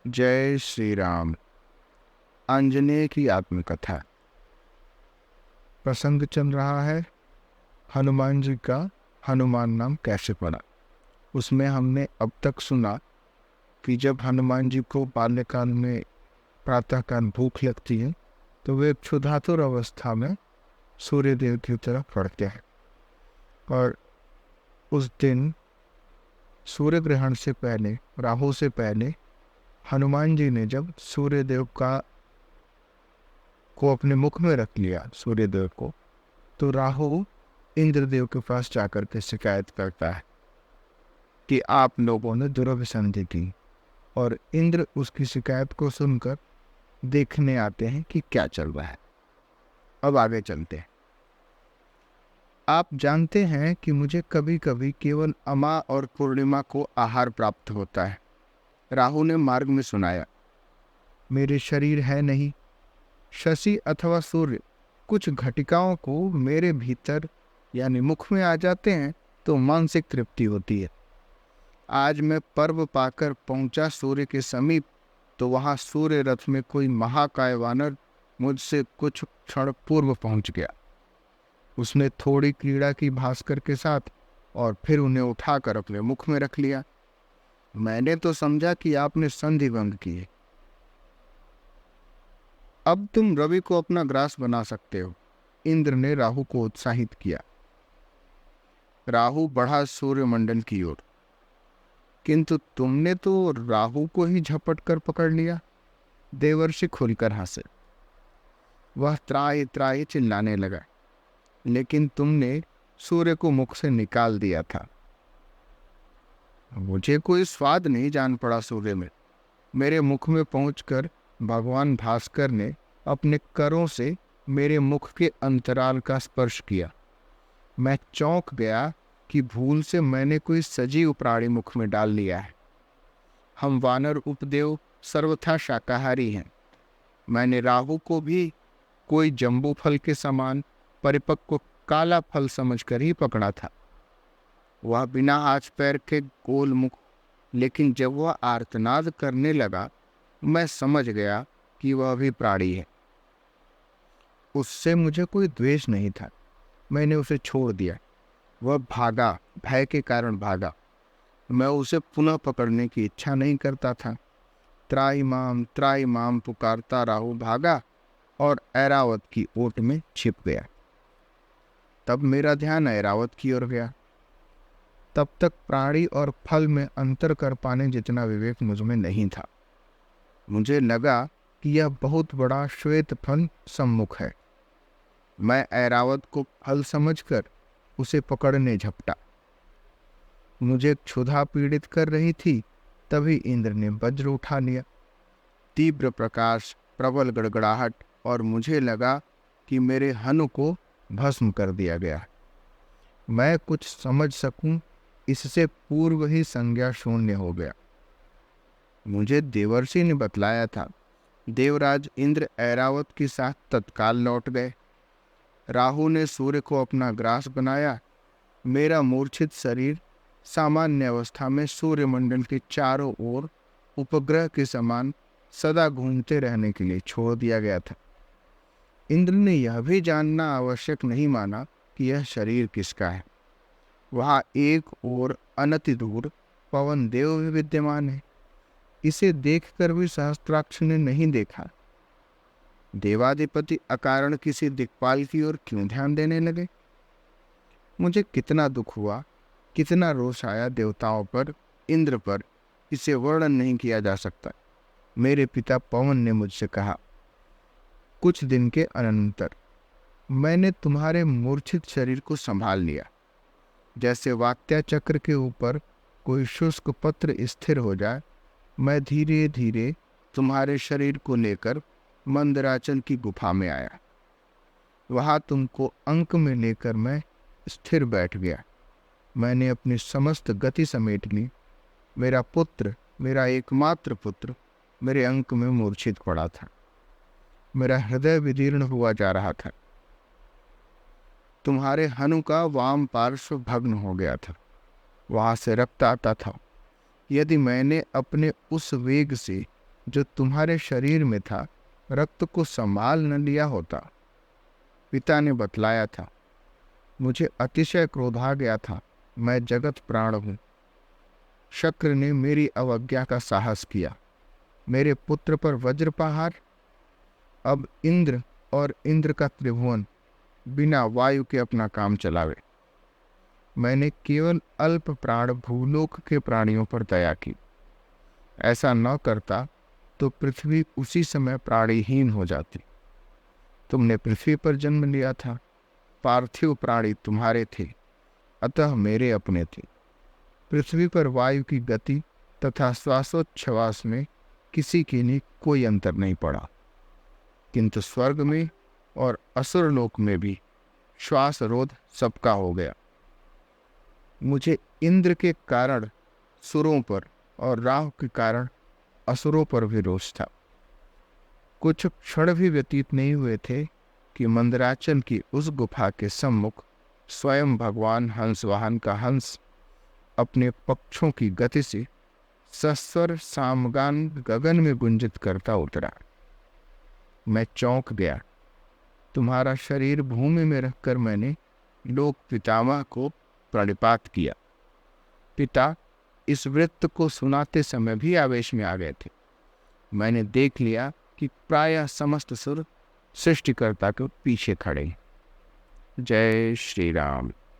जय श्री राम। आंजनेय की आत्मकथा। प्रसंग चल रहा है हनुमान जी का हनुमान नाम कैसे पड़ा। उसमें हमने अब तक सुना कि जब हनुमान जी को बाल्यकाल में प्रातःकाल भूख लगती है तो वे क्षुधातुर अवस्था में सूर्य देव की तरफ बढ़ते हैं। और उस दिन सूर्य ग्रहण से पहले, राहु से पहले, हनुमान जी ने जब सूर्य देव को अपने मुख में रख लिया, सूर्य देव को, तो राहु इंद्रदेव के पास जाकर के शिकायत करता है कि आप लोगों ने दुर्व्यसंधि की। और इंद्र उसकी शिकायत को सुनकर देखने आते हैं कि क्या चल रहा है। अब आगे चलते हैं। आप जानते हैं कि मुझे कभी कभी केवल अमा और पूर्णिमा को आहार प्राप्त होता है। राहु ने मार्ग में सुनाया, मेरे शरीर है नहीं, शशि अथवा सूर्य कुछ घटिकाओं को मेरे भीतर यानी मुख में आ जाते हैं तो मानसिक तृप्ति होती है। आज मैं पर्व पाकर पहुंचा सूर्य के समीप तो वहां सूर्य रथ में कोई महाकाय वानर मुझसे कुछ क्षण पूर्व पहुंच गया। उसने थोड़ी क्रीड़ा की भास्कर के साथ और फिर उन्हें उठाकर अपने मुख में रख लिया। मैंने तो समझा कि आपने संधि भंग की है। अब तुम रवि को अपना ग्रास बना सकते हो। इंद्र ने राहु को उत्साहित किया। राहु बढ़ा सूर्यमंडल की ओर, किंतु तुमने तो राहु को ही झपट कर पकड़ लिया। देवर्षि खुलकर हंसे। वह त्राहि त्राहि चिल्लाने लगा, लेकिन तुमने सूर्य को मुख से निकाल दिया था। मुझे कोई स्वाद नहीं जान पड़ा सूर्य में। मेरे मुख में पहुंचकर भगवान भास्कर ने अपने करों से मेरे मुख के अंतराल का स्पर्श किया। मैं चौंक गया कि भूल से मैंने कोई सजीव प्राणी मुख में डाल लिया है। हम वानर उपदेव सर्वथा शाकाहारी हैं। मैंने राहु को भी कोई जम्बू फल के समान परिपक्व काला फल समझकर ही पकड़ा था। वह बिना हाथ पैर के गोल मुख, लेकिन जब वह आर्तनाद करने लगा मैं समझ गया कि वह भी प्राणी है। उससे मुझे कोई द्वेष नहीं था। मैंने उसे छोड़ दिया। वह भागा, भय के कारण भागा। मैं उसे पुनः पकड़ने की इच्छा नहीं करता था। त्राई माम पुकारता राहु भागा और ऐरावत की ओट में छिप गया। तब मेरा ध्यान ऐरावत की ओर गया। तब तक प्राणी और फल में अंतर कर पाने जितना विवेक मुझ में नहीं था। मुझे लगा कि यह बहुत बड़ा श्वेत फल सम्मुख है। मैं ऐरावत को फल समझकर उसे पकड़ने झपटा। मुझे क्षुधा पीड़ित कर रही थी, तभी इंद्र ने वज्र उठा लिया। तीव्र प्रकाश, प्रबल गड़गड़ाहट, और मुझे लगा कि मेरे हनु को भस्म कर दिया गया। मैं कुछ समझ सकूं इससे पूर्व ही संज्ञा शून्य हो गया। मुझे देवर्षि ने बतलाया था। देवराज इंद्र ऐरावत के साथ तत्काल लौट गए। राहु ने सूर्य को अपना ग्रास बनाया। मेरा मूर्छित शरीर सामान्य अवस्था में सूर्यमंडल के चारों ओर उपग्रह के समान सदा घूमते रहने के लिए छोड़ दिया गया था। इंद्र ने यह भी जानना आवश्यक नहीं माना कि यह शरीर किसका है। वहां एक और अनति दूर पवन देव भी विद्यमान है। इसे देखकर भी सहस्त्राक्ष ने नहीं देखा। देवाधिपति अकारण किसी दिक्पाल की ओर क्यों ध्यान देने लगे। मुझे कितना दुख हुआ, कितना रोष आया देवताओं पर, इंद्र पर, इसे वर्णन नहीं किया जा सकता। मेरे पिता पवन ने मुझसे कहा, कुछ दिन के अनंतर मैंने तुम्हारे मूर्छित शरीर को संभाल लिया। जैसे वात्या चक्र के ऊपर कोई शुष्क पत्र स्थिर हो जाए, मैं धीरे धीरे तुम्हारे शरीर को लेकर मंदराचल की गुफा में आया। वहां तुमको अंक में लेकर मैं स्थिर बैठ गया। मैंने अपनी समस्त गति समेट ली। मेरा पुत्र, मेरा एकमात्र पुत्र, मेरे अंक में मूर्छित पड़ा था। मेरा हृदय विदीर्ण हुआ जा रहा था। तुम्हारे हनु का वाम पार्श्व भग्न हो गया था। वहां से रक्त आता था। यदि मैंने अपने उस वेग से जो तुम्हारे शरीर में था रक्त को संभाल न लिया होता। पिता ने बतलाया था। मुझे अतिशय क्रोध आ गया था। मैं जगत प्राण हूँ। शक्र ने मेरी अवज्ञा का साहस किया। मेरे पुत्र पर वज्रप्रहार। अब इंद्र और इंद्र का त्रिभुवन बिना वायु के अपना काम चलावे। मैंने केवल अल्प प्राण भूलोक के प्राणियों पर दया की। ऐसा न करता तो पृथ्वी उसी समय प्राणीहीन हो जाती। तुमने पृथ्वी पर जन्म लिया था। पार्थिव प्राणी तुम्हारे थे, अतः मेरे अपने थे। पृथ्वी पर वायु की गति तथा श्वासोच्छ्वास में किसी के लिए कोई अंतर नहीं पड़ा, किंतु स्वर्ग में और असुर लोक में भी श्वास रोध सबका हो गया। मुझे इंद्र के कारण सुरों पर और राहु के कारण असुरों पर भी रोष था। कुछ क्षण भी व्यतीत नहीं हुए थे कि मंदराचल की उस गुफा के सम्मुख स्वयं भगवान हंसवाहन का हंस अपने पक्षों की गति से सस्वर सामगान गगन में गुंजित करता उतरा। मैं चौंक गया। तुम्हारा शरीर भूमि में रखकर मैंने लोक पितामह को प्रणिपात किया। पिता इस वृत्त को सुनाते समय भी आवेश में आ गए थे। मैंने देख लिया कि प्रायः समस्त सुर सृष्टिकर्ता के पीछे खड़े। जय श्री राम।